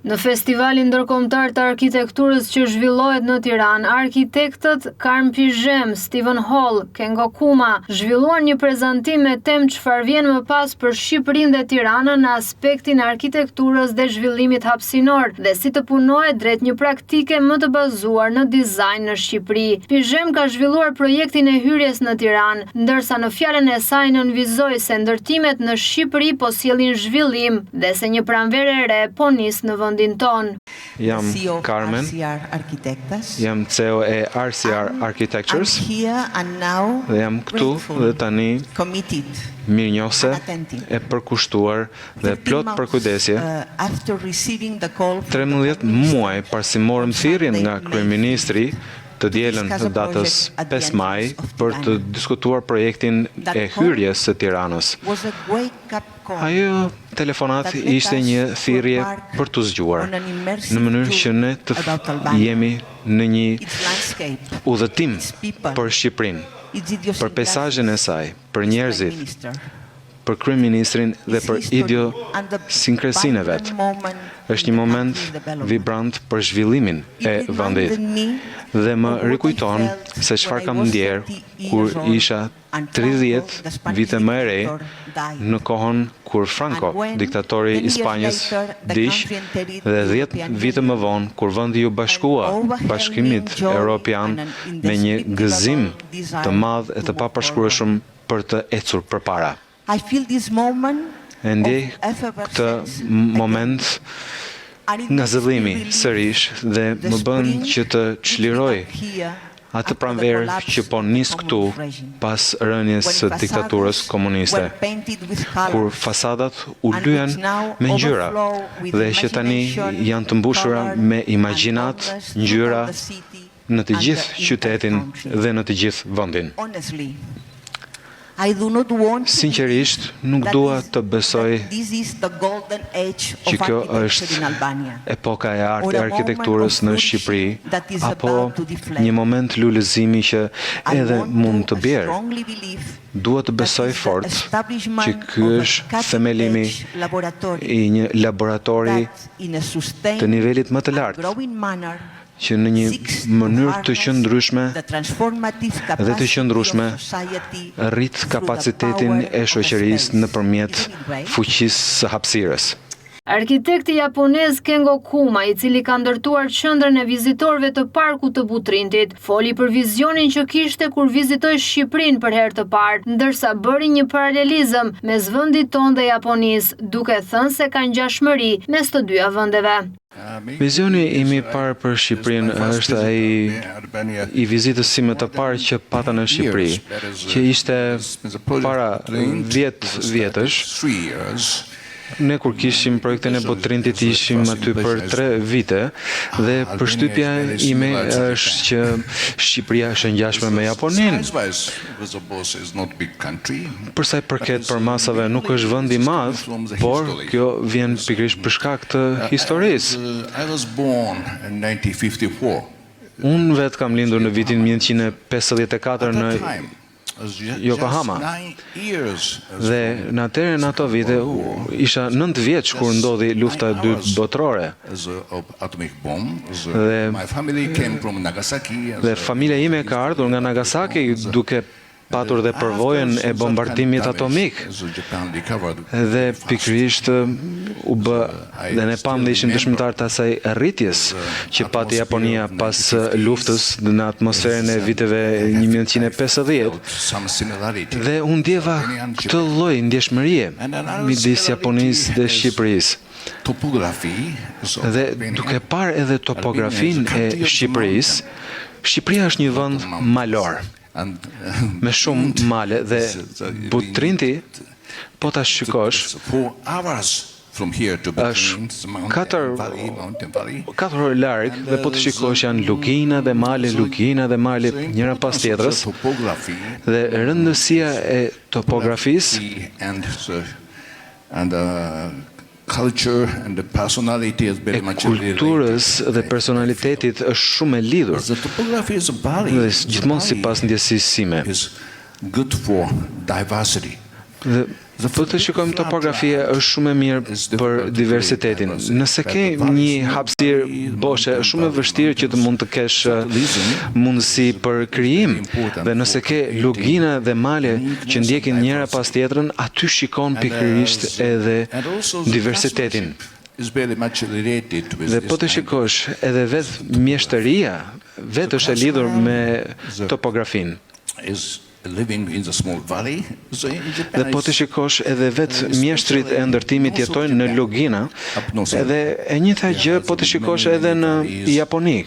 Në festivalin ndërkombëtar të arkitekturës që zhvillohet në Tiranë, arkitektët Karm Pizhem, Steven Hall, Kengo Kuma zhvilluan një prezantim me temë çfarë vjen më pas për Shqipërinë dhe Tiranën në aspektin e arkitekturës dhe zhvillimit hapësinor dhe si të punohet drejt një praktike më të bazuar në dizajn në Shqipëri. Pizhem ka zhvilluar projektin e hyrjes në Tiranë, ndërsa në fjalën e saj nënvizoi se ndërtimet në Shqipëri po sjellin zhvillim dhe se një pranverë e re po nis në vendin ton. Jam Carmen, jam CEO e RCR Architectures dhe jam këtu dhe tani mirënjohëse e përkushtuar dhe plot përkujdesje 13 muaj pasi morëm thirrjen nga kryeministri të dielën të datës 5 maj për të diskutuar projektin e hyrjes së Tiranës. Ajo telefonat ishte një thirrje për të zgjuar, në mënyrë që ne të jemi në një udhëtim për Shqipërinë, për peizazhin e saj, për njerëzit, për kryeministrin dhe për idiosinkresin e vet. Është një moment vibrant për zhvillimin e vendit dhe më rikujton se çfarë kam ndjerë kur isha 30 vite më e re në kohën kur Franco, diktatori i Spanjës, diq dhe 10 vite më vonë kur vendi u bashkua Bashkimit Evropian me një gëzim të madh e të papërshkrueshëm për të ecur përpara. E ndjej këtë moment nga zëllimi sërish dhe më bën që të çliroj atë pranverë që po nis këtu pas rënies së diktaturës komuniste, kur fasadat u lyen me ngjyra dhe që tani janë të mbushura me imagjinat, ngjyra në të gjithë qytetin dhe në të gjithë vendin. Sinqerisht, nuk dua të besoj që kjo është epoka e artë e arkitekturës në Shqipëri, apo një moment lullëzimi që edhe mund të bjerë. Dua të besoj fort që ky është themelimi i një laboratori të nivelit më të lartë, që në një mënyrë të qëndrueshme dhe të qëndrueshme rrit kapacitetin e shoqërisë nëpërmjet fuqisë së hapësirës. Arkitekti japonez Kengo Kuma, i cili ka ndërtuar qendrën e vizitorëve të Parkut të Butrintit, foli për vizionin që kishte kur vizitoi Shqipërinë për herë të parë, ndërsa bëri një paralelizëm mes vendit tonë dhe Japonisë, duke thënë se ka ngjashmëri mes të dyja vendeve. Vizioni im i parë për Shqipërinë është ai i vizitës sime të parë që pata në Shqipëri, që ishte para 10 vjetësh. Ne kur kishim projektin e Butrintit ishim aty për 3 vite dhe përshtypja ime është që Shqipëria është e ngjashme me Japoninë. Për sa i përket përmasave nuk është vend i madh, por kjo vjen pikërisht për shkak të historisë. Unë vetë kam lindur në vitin 1954 në Yokohama. Dhe në ato vite isha 9 vjeç kur ndodhi lufta e dytë botërore. Dhe familja ime ka ardhur nga Nagasaki duke patur dhe përvojën e bombardimit atomik. Dhe pikërisht u bë dhe ne pam dhe ishim dëshmitar të asaj rritjes që pati Japonia pas luftës në atmosferën e viteve 1950. Dhe unë ndjeva këtë lloj ndjeshmërie midis Japonisë dhe Shqipërisë. Dhe duke parë edhe topografinë e Shqipërisë, Shqipëria është një vend malor, me shumë male dhe Butrinti, po ta shikosh, është 4 orë larg dhe po të shikosh janë lugina dhe male njëra pas tjetrës dhe rëndësia e topografisë e kulturës dhe personalitetit është shumë e lidhur dhe gjithmonë sipas ndjesisë sime. Dhe Po të shikojmë topografia është shumë e mirë për diversitetin. Nëse ke një hapësirë boshe, është shumë e vështirë që të mund të kesh mundësi për krijim. Dhe nëse ke lugina dhe male që ndjekin njëra pas tjetrën, aty shikon pikërisht edhe diversitetin. Dhe po të shikosh, edhe vetë mjeshtëria vetë është e lidhur me topografinë. Dhe po të shikosh edhe vetë mjeshtrit e ndërtimit jetojnë në lugina, edhe e njëjta gjë po të shikosh edhe në Japoni,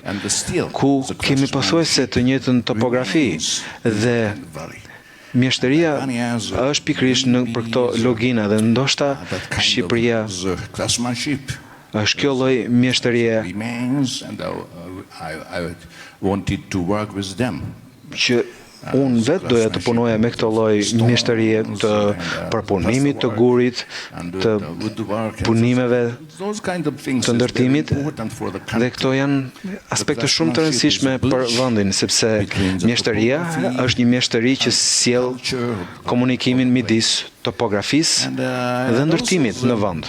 ku kemi pothuajse të njëjtën topografi dhe mjeshtëria është pikërisht për këto lugina dhe ndoshta Shqipëria është kjo lloj mjeshtërie që unë vetë doja të punoja me këto lloj mjeshtërie të përpunimit të gurit, të punimeve të ndërtimit, dhe këto janë aspekte shumë të rëndësishme për vendin, sepse mjeshtëria është një mjeshtëri që sjell komunikimin midis topografisë dhe ndërtimit në vend.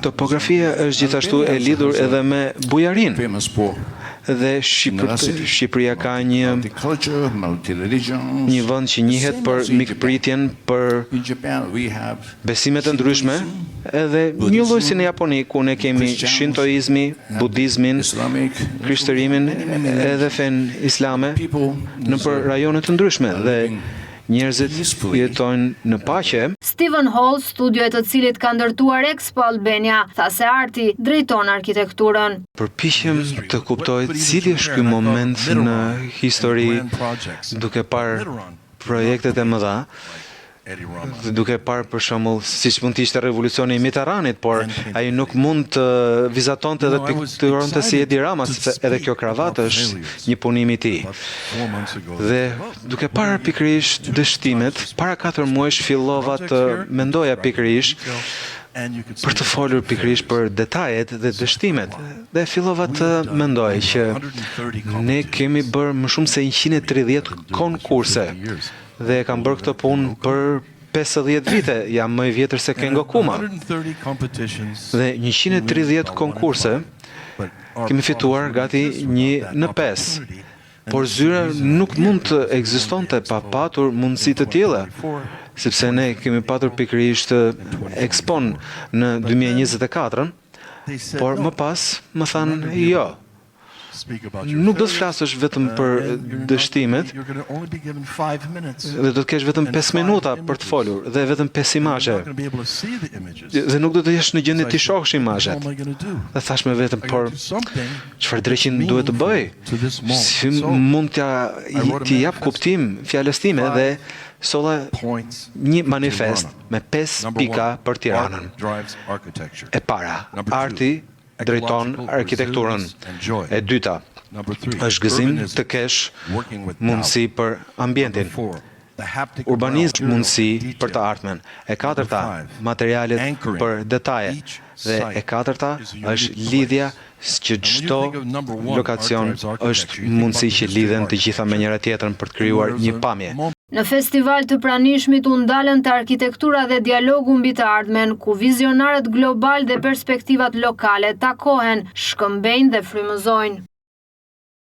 Topografia është gjithashtu e lidhur edhe me bujarinë. Dhe Shqipëria ka një vend që njihet për mikpritjen, për besime të ndryshme, edhe një lloj si në Japoni, ku ne kemi shintoizmi, budizmin, krishtërimin, edhe fen islame nëpër rajone të ndryshme dhe njerëzit jetojnë në paqe. Stephen Hall, studioje të cilit ka ndërtuar Expo Albania, tha se arti drejton arkitekturën. Përpiqem të kuptoj cili është ky moment në histori, duke parë projektet e mëdha, duke parë për shembull siç mund të ishte revolucioni i Mitterrandit, por ai nuk mund të vizatonte dhe pikturonte si Edi Rama, sepse edhe kjo kravatë është një punim i tij. Dhe duke parë pikërisht dështimet, para 4 muajsh fillova të mendoja pikërisht për të folur pikërisht për detajet dhe dështimet. Dhe fillova të mendoj që ne kemi bërë më shumë se 130 konkurse. Dhe kam bërë këtë punë për 50 vite, jam më i vjetër se Kengo Kuma. Dhe 130 konkurse kemi fituar gati 1 në 5. Por zyra nuk mund të ekzistonte pa patur mundësi të tilla, sepse ne kemi patur pikërisht Expon në 2024, por më pas më thanë jo. Nuk do të flasësh vetëm për dështimet, dhe do të kesh vetëm 5 minuta për të folur, dhe vetëm 5 imazhe. Dhe nuk do të jesh në gjendje të shohësh imazhet. Dhe thash me vetëm, por çfarë drejtim duhet të bëj? Si mund t'i jap kuptim fjalës time dhe solla një manifest me 5 pika për Tiranën. E para, arti drejton arkitekturën. E dyta, është gëzim të kesh mundësi për ambientin. Urbanizm mundësi për të ardhmen. E katërta, materialet për detaje. Dhe e katërta është lidhja që çdo lokacion është mundësi që lidhen të gjitha me njëra tjetrën për të krijuar një pamje. Në festival të pranishmit u ndalën të arkitektura dhe dialogu mbi të ardhmen, ku vizionarët global dhe perspektivat lokale takohen, shkëmbejnë dhe frymëzojnë.